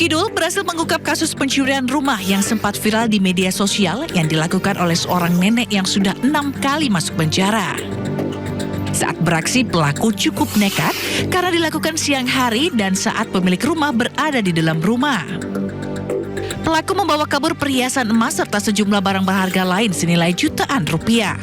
Kidul berhasil mengungkap kasus pencurian rumah yang sempat viral di media sosial yang dilakukan oleh seorang nenek yang sudah 6 kali masuk penjara. Saat beraksi, pelaku cukup nekat karena dilakukan siang hari dan saat pemilik rumah berada di dalam rumah. Pelaku membawa kabur perhiasan emas serta sejumlah barang berharga lain senilai jutaan rupiah.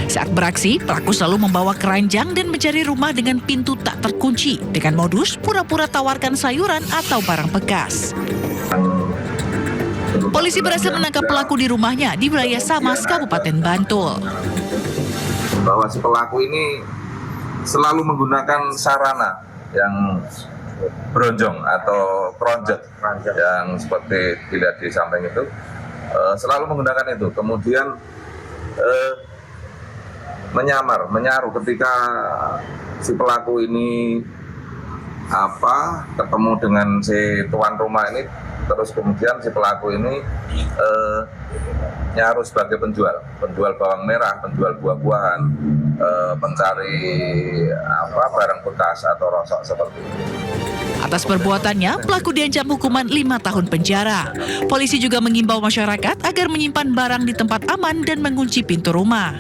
Saat beraksi, pelaku selalu membawa keranjang dan mencari rumah dengan pintu tak terkunci dengan modus pura-pura tawarkan sayuran atau barang bekas. Polisi berhasil menangkap pelaku di rumahnya di wilayah Samas, Kabupaten Bantul. Bahwa si pelaku ini selalu menggunakan sarana yang bronjong atau kronjot yang seperti dilihat di samping itu, selalu menggunakan itu. Kemudian menyaru ketika si pelaku ini ketemu dengan si tuan rumah ini, terus kemudian si pelaku ini nyaru sebagai penjual bawang merah, penjual buah-buahan, pencari barang bekas atau rosok seperti itu. Atas perbuatannya, pelaku diancam hukuman 5 tahun penjara. Polisi juga mengimbau masyarakat agar menyimpan barang di tempat aman dan mengunci pintu rumah.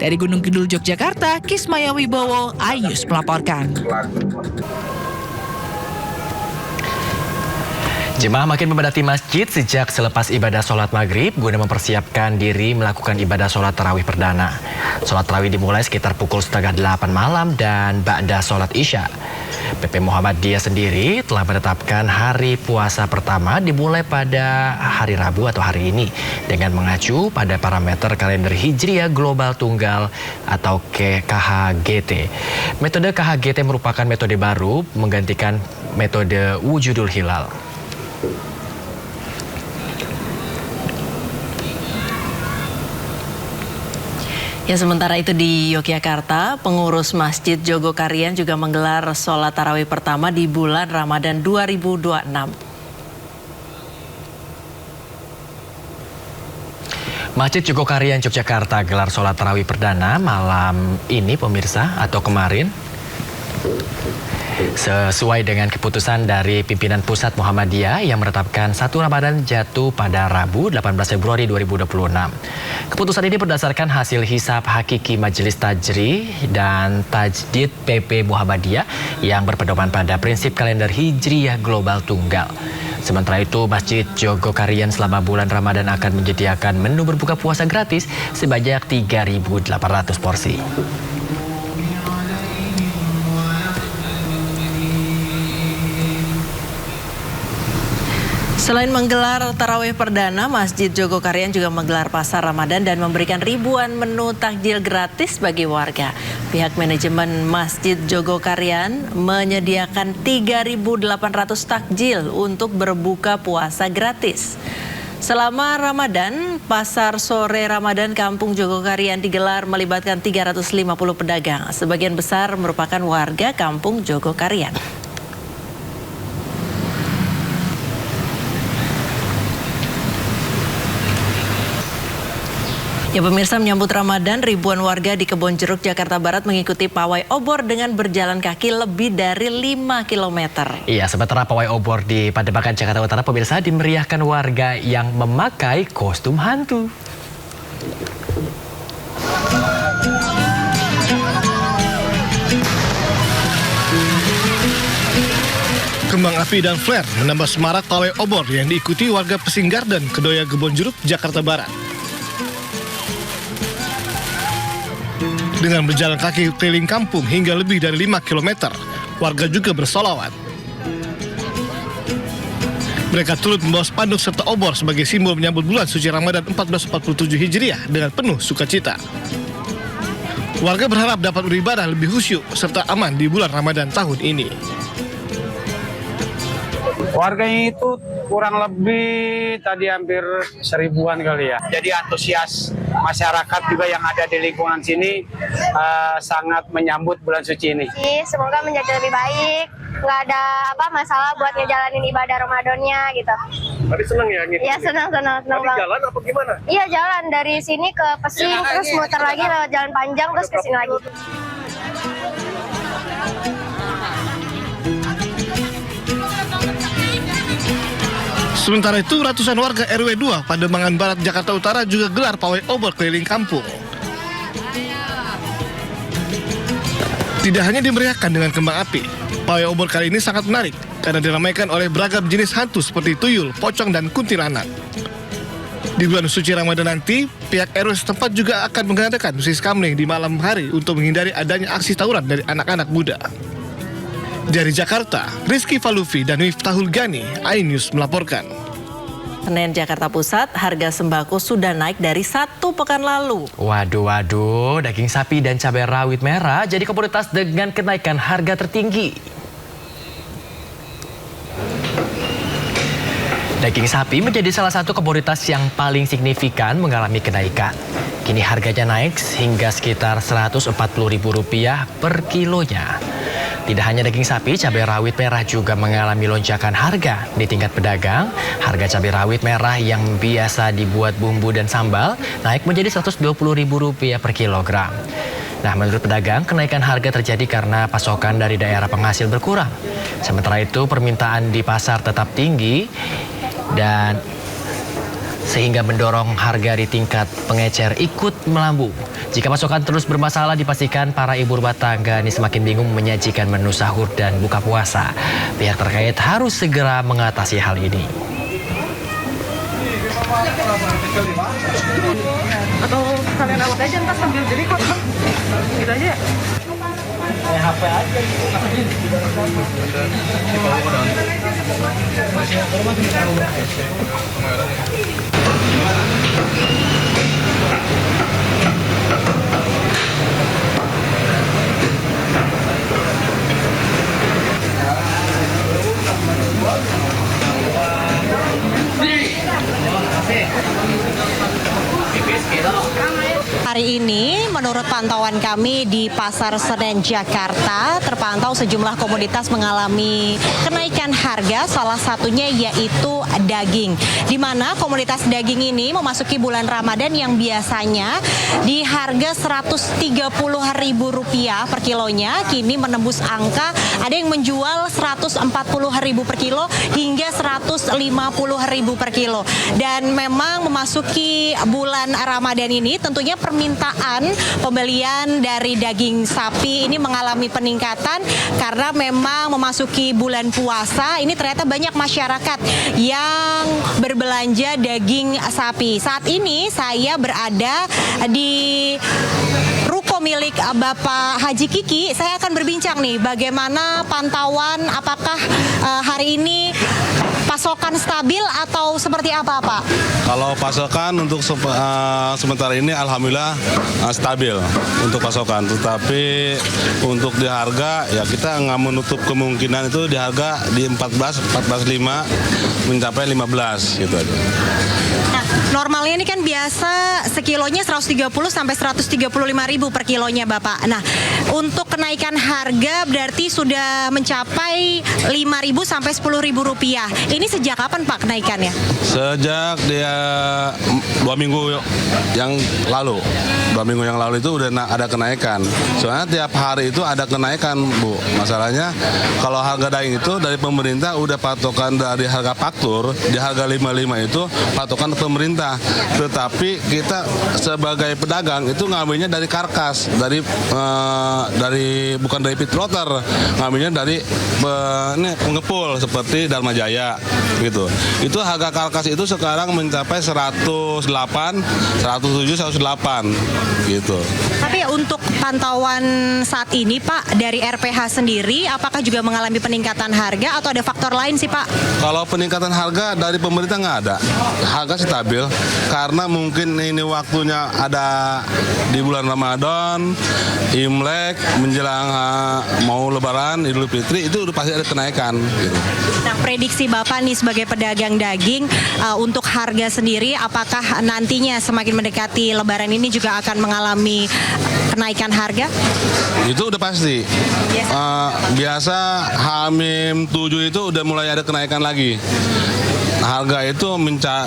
Dari Gunung Kidul, Yogyakarta, Kismaya Wibowo, Ayus melaporkan. Jemaah makin memadati masjid sejak selepas ibadah sholat maghrib guna mempersiapkan diri melakukan ibadah sholat tarawih perdana. Sholat tarawih dimulai sekitar pukul 7:30 malam dan ba'da sholat isya. PP Muhammadiyah sendiri telah menetapkan hari puasa pertama dimulai pada hari Rabu atau hari ini dengan mengacu pada parameter kalender Hijriah Global Tunggal atau KHGT. Metode KHGT merupakan metode baru menggantikan metode wujudul hilal. Ya, sementara itu di Yogyakarta, pengurus Masjid Jogokarian juga menggelar sholat tarawih pertama di bulan Ramadan 2026. Masjid Jogokarian Yogyakarta gelar sholat tarawih perdana malam ini pemirsa atau kemarin. Sesuai dengan keputusan dari pimpinan Pusat Muhammadiyah yang menetapkan 1 Ramadan jatuh pada Rabu 18 Februari 2026. Keputusan ini berdasarkan hasil hisab hakiki Majelis Tajrih dan Tajdid PP Muhammadiyah yang berpedoman pada prinsip kalender Hijriah Global Tunggal. Sementara itu, Masjid Jogokarian selama bulan Ramadan akan menyediakan menu berbuka puasa gratis sebanyak 3.800 porsi. Selain menggelar tarawih perdana, Masjid Jogokarian juga menggelar pasar Ramadan dan memberikan ribuan menu takjil gratis bagi warga. Pihak manajemen Masjid Jogokarian menyediakan 3.800 takjil untuk berbuka puasa gratis. Selama Ramadan, pasar sore Ramadan Kampung Jogokarian digelar melibatkan 350 pedagang. Sebagian besar merupakan warga Kampung Jogokarian. Ya, pemirsa, menyambut Ramadan, ribuan warga di Kebon Jeruk, Jakarta Barat mengikuti pawai obor dengan berjalan kaki lebih dari 5 km. Iya, sementara pawai obor di Pademangan, Jakarta Utara, pemirsa, dimeriahkan warga yang memakai kostum hantu. Kembang api dan flare menambah semarak pawai obor yang diikuti warga Pesing Garden, Kedoya, Kebon Jeruk, Jakarta Barat. Dengan berjalan kaki keliling kampung hingga lebih dari 5 km, warga juga bersolawat. Mereka turut membawa spanduk serta obor sebagai simbol menyambut bulan suci Ramadan 1447 Hijriah dengan penuh sukacita. Warga berharap dapat beribadah lebih khusyuk serta aman di bulan Ramadan tahun ini. Warganya itu kurang lebih tadi hampir 1000-an kali ya. Jadi antusias masyarakat juga yang ada di lingkungan sini sangat menyambut bulan suci ini. Semoga menjadi lebih baik, nggak ada masalah buat ngejalanin ibadah Ramadannya gitu. Tadi senang ya? Iya, senang banget. Jalan apa gimana? Iya, jalan dari sini ke Pesing, terus muter lagi lewat jalan panjang, terus ke sini lagi. Sementara itu, ratusan warga RW 2 Pademangan Barat, Jakarta Utara juga gelar pawai obor keliling kampung. Tidak hanya dimeriahkan dengan kembang api, pawai obor kali ini sangat menarik karena diramaikan oleh beragam jenis hantu seperti tuyul, pocong, dan kuntilanak. Di bulan suci Ramadan nanti, pihak RW setempat juga akan mengadakan musik kamling di malam hari untuk menghindari adanya aksi tawuran dari anak-anak muda. Dari Jakarta, Rizky Falufi dan Miftahul Gani, iNews melaporkan. Senen Jakarta Pusat, harga sembako sudah naik dari 1 pekan lalu. Waduh, daging sapi dan cabai rawit merah jadi komoditas dengan kenaikan harga tertinggi. Daging sapi menjadi salah satu komoditas yang paling signifikan mengalami kenaikan. Kini harganya naik hingga sekitar Rp140.000 per kilonya. Tidak hanya daging sapi, cabai rawit merah juga mengalami lonjakan harga. Di tingkat pedagang, harga cabai rawit merah yang biasa dibuat bumbu dan sambal naik menjadi Rp120.000 per kilogram. Nah, menurut pedagang, kenaikan harga terjadi karena pasokan dari daerah penghasil berkurang. Sementara itu, permintaan di pasar tetap tinggi dan sehingga mendorong harga di tingkat pengecer ikut melambung. Jika pasokan terus bermasalah, dipastikan para ibu rumah tangga ini semakin bingung menyajikan menu sahur dan buka puasa. Pihak terkait harus segera mengatasi hal ini. Atau kalian awet aja ntar sambil jadi kok, gitu aja ya? HP aja. Hari ini menurut pantauan kami di Pasar Senen Jakarta terpantau sejumlah komoditas mengalami kenaikan harga, salah satunya yaitu daging. Di mana komoditas daging ini memasuki bulan Ramadan yang biasanya di harga Rp130.000 per kilonya kini menembus angka ada yang menjual Rp140.000 per kilo hingga Rp150.000 per kilo. Dan memang memasuki bulan Ramadan ini tentunya permintaan pembelian dari daging sapi ini mengalami peningkatan karena memang memasuki bulan puasa ini ternyata banyak masyarakat yang berbelanja daging sapi. Saat ini saya berada di ruko milik Bapak Haji Kiki. Saya akan berbincang nih bagaimana pantauan, apakah hari ini pasokan stabil atau seperti apa, Pak? Kalau pasokan untuk sementara ini alhamdulillah stabil untuk pasokan, tetapi untuk di harga ya kita nggak menutup kemungkinan itu di harga di 14.5 mencapai 15 gitu aja. Nah, normalnya ini kan biasa sekilonya 130 sampai 135.000 per kilonya, Bapak. Nah, untuk kenaikan harga berarti sudah mencapai 5.000 sampai 10.000 rupiah. Ini sejak kapan, Pak, kenaikannya? Sejak dia 2 minggu yang lalu. 2 minggu yang lalu itu udah ada kenaikan. Soalnya tiap hari itu ada kenaikan, Bu. Masalahnya kalau harga daging itu dari pemerintah udah patokan dari harga faktur, di harga 55 itu patokan pemerintah. Tetapi kita sebagai pedagang itu ngambilnya dari karkas, dari bukan dari pit plotter, ngambilnya dari pengepul seperti Dharma Jaya gitu. Itu harga karkas itu sekarang mencapai 108, 107, 108 gitu. Tapi untuk pantauan saat ini, Pak, dari RPH sendiri apakah juga mengalami peningkatan harga atau ada faktor lain sih, Pak? Kalau peningkatan harga dari pemerintah nggak ada. Harga stabil karena mungkin ini waktunya ada di bulan Ramadan, Imlek, menjelang mau Lebaran, Idul Fitri, itu udah pasti ada kenaikan gitu. Nah, prediksi Bapak nih sebagai pedagang daging untuk harga sendiri apakah nantinya semakin mendekati Lebaran ini juga akan mengalami kenaikan harga? Itu udah pasti. Biasa H-7 itu udah mulai ada kenaikan lagi. harga itu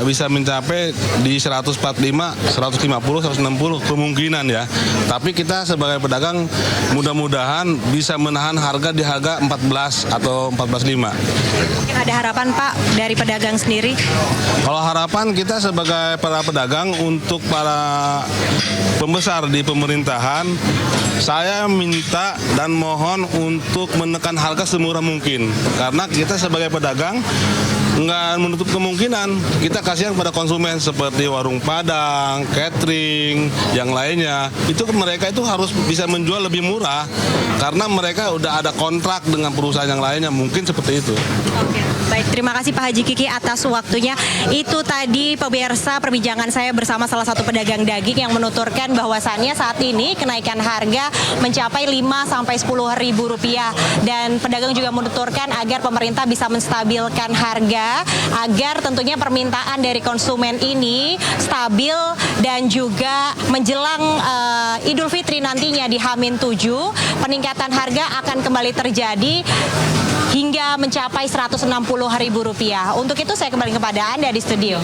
bisa mencapai di 145, 150, 160 kemungkinan ya. Tapi kita sebagai pedagang mudah-mudahan bisa menahan harga di harga 14 atau 14.5. Ada harapan Pak dari pedagang sendiri? Kalau harapan kita sebagai para pedagang untuk para pembesar di pemerintahan, saya minta dan mohon untuk menekan harga semurah mungkin. Karena kita sebagai pedagang nggak menutup kemungkinan kita kasihan pada konsumen seperti warung Padang, catering, yang lainnya. Itu mereka itu harus bisa menjual lebih murah karena mereka udah ada kontrak dengan perusahaan yang lainnya, mungkin seperti itu. Oke, baik, terima kasih Pak Haji Kiki atas waktunya. Itu tadi pemirsa perbincangan saya bersama salah satu pedagang daging yang menuturkan bahwasannya saat ini kenaikan harga mencapai 5 sampai 10 ribu rupiah, dan pedagang juga menuturkan agar pemerintah bisa menstabilkan harga agar tentunya permintaan dari konsumen ini stabil dan juga menjelang Idul Fitri nantinya di H-7 peningkatan harga akan kembali terjadi hingga mencapai Rp160.000. Untuk itu saya kembali kepada Anda di studio.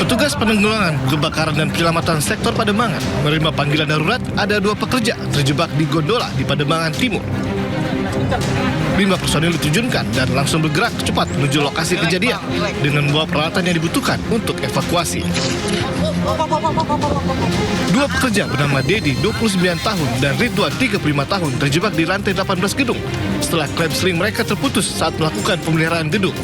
Petugas penanggulangan kebakaran dan penyelamatan sektor Pademangan menerima panggilan darurat ada 2 pekerja terjebak di gondola di Pademangan Timur. 5 personil diterjunkan dan langsung bergerak cepat menuju lokasi kejadian dengan membawa peralatan yang dibutuhkan untuk evakuasi. 2 pekerja bernama Dedi, 29 tahun, dan Ridwan, 35 tahun, terjebak di lantai 18 gedung setelah klep seling mereka terputus saat melakukan pemeliharaan gedung.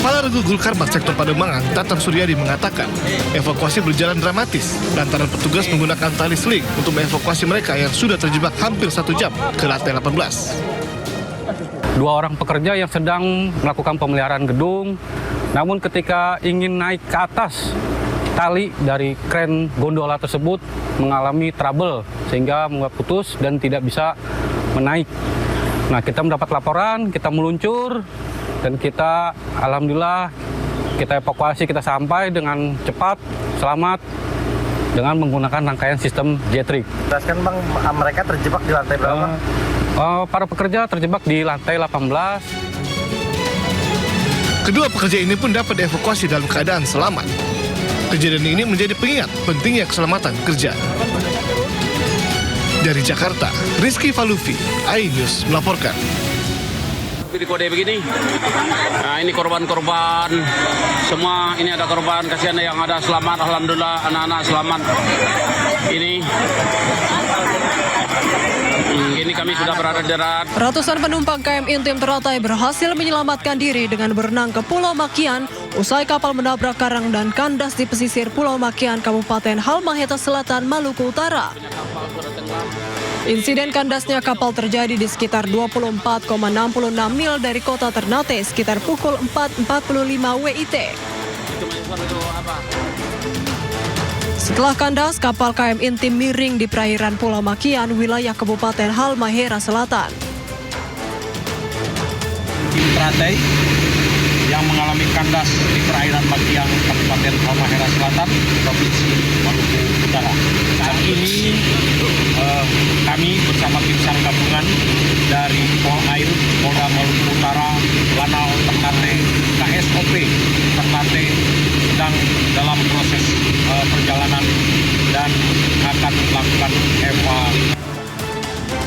Kepala Regu Gulkarmat Sektor Pademangan, Tatang Suryadi, mengatakan evakuasi berjalan dramatis lantaran petugas menggunakan tali seling untuk mengevakuasi mereka yang sudah terjebak hampir 1 jam ke lantai 18. 2 orang pekerja yang sedang melakukan pemeliharaan gedung, namun ketika ingin naik ke atas, tali dari kren gondola tersebut mengalami trouble sehingga membuat putus dan tidak bisa menaik. Nah, kita mendapat laporan, kita meluncur, dan kita alhamdulillah kita evakuasi, kita sampai dengan cepat, selamat dengan menggunakan rangkaian sistem jetrik. Jelaskan Bang, mereka terjebak di lantai berapa? Para pekerja terjebak di lantai 18. Kedua pekerja ini pun dapat dievakuasi dalam keadaan selamat. Kejadian ini menjadi pengingat pentingnya keselamatan kerja. Dari Jakarta, Rizky Falufi, iNews melaporkan. Di kode begini, nah ini korban-korban semua, ini ada korban, kasihan yang ada selamat, alhamdulillah anak-anak selamat. Ini kami sudah berada di darat. Ratusan penumpang KM Intim Teratai berhasil menyelamatkan diri dengan berenang ke Pulau Makian usai kapal menabrak karang dan kandas di pesisir Pulau Makian, Kabupaten Halmahera Selatan, Maluku Utara. Insiden kandasnya kapal terjadi di sekitar 24,66 mil dari kota Ternate sekitar pukul 4.45 WIT. Setelah kandas, kapal KM Intim miring di perairan Pulau Makian, wilayah Kabupaten Halmahera Selatan. Teratai yang mengalami kandas di perairan Makian, Kabupaten Halmahera Selatan, Provinsi Maluku Utara. Saat ini kami bersama tim SAR gabungan dari Polair, Polda Maluku Utara, Lanao, Ternate, KSOP Ternate sedang dalam proses perjalanan dan akan melakukan evakuasi.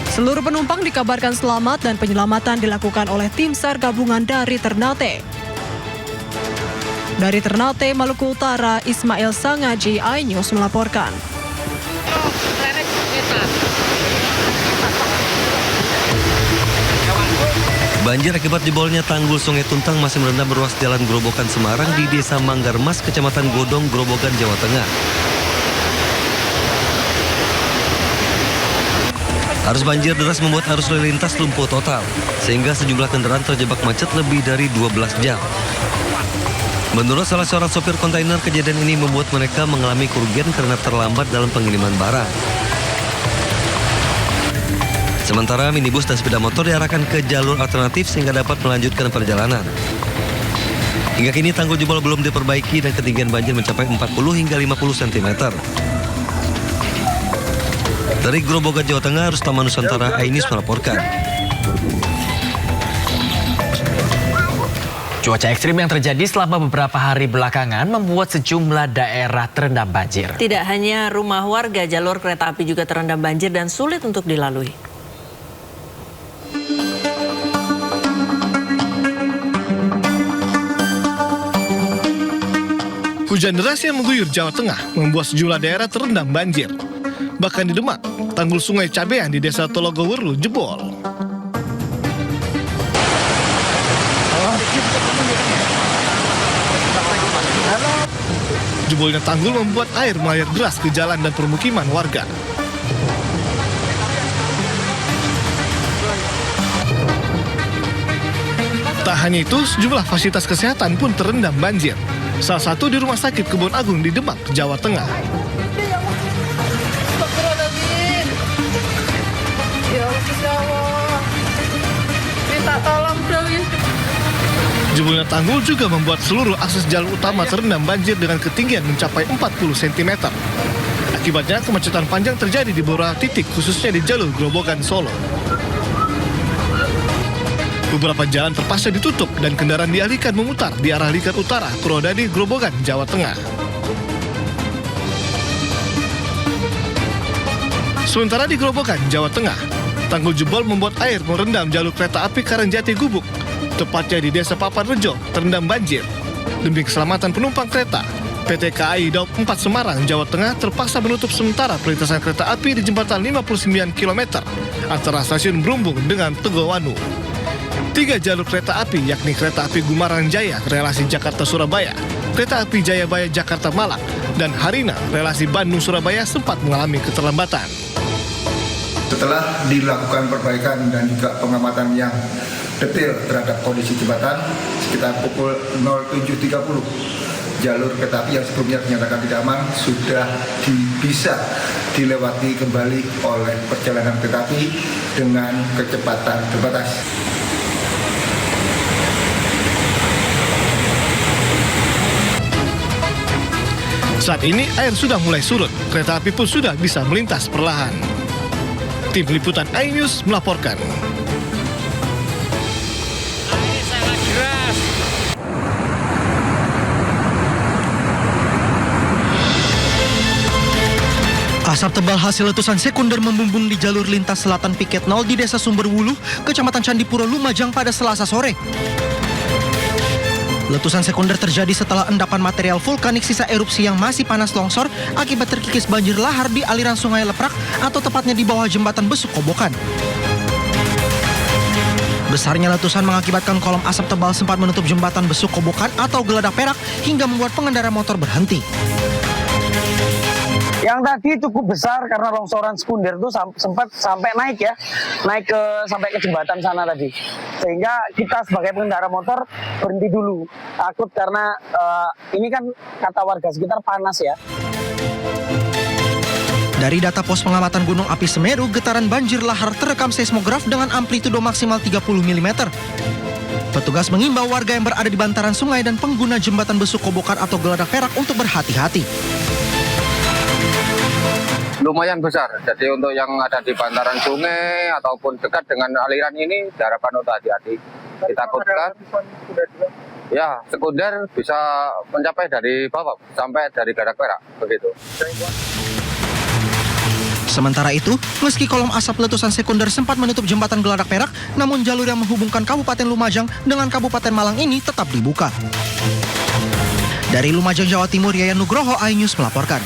Seluruh penumpang dikabarkan selamat dan penyelamatan dilakukan oleh tim SAR gabungan dari Ternate. Dari Ternate, Maluku Utara, Ismail Sangaji, iNews melaporkan. Banjir akibat jebolnya tanggul Sungai Tuntang masih merendam ruas jalan Grobogan Semarang di Desa Manggarmas, Kecamatan Godong, Grobogan, Jawa Tengah. Arus banjir deras membuat arus lalu lintas lumpuh total, sehingga sejumlah kendaraan terjebak macet lebih dari 12 jam. Menurut salah seorang sopir kontainer, kejadian ini membuat mereka mengalami kerugian karena terlambat dalam pengiriman barang. Sementara minibus dan sepeda motor diarahkan ke jalur alternatif sehingga dapat melanjutkan perjalanan. Hingga kini tanggul jebol belum diperbaiki dan ketinggian banjir mencapai 40 hingga 50 cm. Dari Grobogan, Jawa Tengah, Rustam Nusantara, Ainis melaporkan. Cuaca ekstrim yang terjadi selama beberapa hari belakangan membuat sejumlah daerah terendam banjir. Tidak hanya rumah warga, jalur kereta api juga terendam banjir dan sulit untuk dilalui. Hujan deras yang mengguyur Jawa Tengah membuat sejumlah daerah terendam banjir. Bahkan di Demak, tanggul sungai Cabean di desa Tologoweru jebol. Jebolnya tanggul membuat air mengalir deras ke jalan dan permukiman warga. Tak hanya itu, sejumlah fasilitas kesehatan pun terendam banjir. Salah satu di Rumah Sakit Kebon Agung di Demak, Jawa Tengah. Minta tolong dong ya. Jebolnya tanggul juga membuat seluruh akses jalur utama terendam banjir dengan ketinggian mencapai 40 cm. Akibatnya kemacetan panjang terjadi di beberapa titik, khususnya di jalur Grobogan Solo. Beberapa jalan terpaksa ditutup dan kendaraan dialihkan memutar di arah Likat Utara, Purwodadi, Grobogan, Jawa Tengah. Sementara di Grobogan, Jawa Tengah, tanggul jebol membuat air merendam jalur kereta api Karangjati Gubuk, tepatnya di Desa Papanrejo, terendam banjir. Demi keselamatan penumpang kereta, PT KAI Daup 4 Semarang, Jawa Tengah terpaksa menutup sementara perlintasan kereta api di jembatan 59 km antara stasiun Brumbung dengan Tegowanu. 3 jalur kereta api, yakni kereta api Gumarang Jaya relasi Jakarta-Surabaya, kereta api Jayabaya Jakarta-Malang, dan Harina relasi Bandung-Surabaya sempat mengalami keterlambatan. Setelah dilakukan perbaikan dan juga pengamatan yang detail terhadap kondisi jembatan, sekitar pukul 07.30, jalur kereta api yang sebelumnya dinyatakan tidak aman sudah bisa dilewati kembali oleh perjalanan kereta api dengan kecepatan terbatas. Saat ini air sudah mulai surut, kereta api pun sudah bisa melintas perlahan. Tim Liputan iNews melaporkan. Asap tebal hasil letusan sekunder membumbung di jalur lintas selatan Piket 0 di Desa Sumberwuluh, Kecamatan Candipuro, Lumajang pada Selasa sore. Letusan sekunder terjadi setelah endapan material vulkanik sisa erupsi yang masih panas longsor akibat terkikis banjir lahar di aliran Sungai Leprak atau tepatnya di bawah jembatan Besuk Kobokan. Besarnya letusan mengakibatkan kolom asap tebal sempat menutup jembatan Besuk Kobokan atau Geladak Perak hingga membuat pengendara motor berhenti. Yang tadi cukup besar karena longsoran sekunder itu sempat sampai naik sampai ke jembatan sana tadi. Sehingga kita sebagai pengendara motor berhenti dulu. Takut karena ini kan kata warga sekitar panas ya. Dari data pos pengamatan Gunung Api Semeru, getaran banjir lahar terekam seismograf dengan amplitudo maksimal 30 mm. Petugas mengimbau warga yang berada di bantaran sungai dan pengguna jembatan Besuk Kobokan atau Geladak Perak untuk berhati-hati. Lumayan besar, jadi untuk yang ada di bantaran sungai ataupun dekat dengan aliran ini diharapkan untuk hati-hati. Ditakutkan ya sekunder bisa mencapai dari bawah sampai dari Geladak Perak begitu. Sementara itu, meski kolom asap letusan sekunder sempat menutup jembatan Geladak Perak, namun jalur yang menghubungkan Kabupaten Lumajang dengan Kabupaten Malang ini tetap dibuka. Dari Lumajang, Jawa Timur, Yayan Nugroho, iNews melaporkan.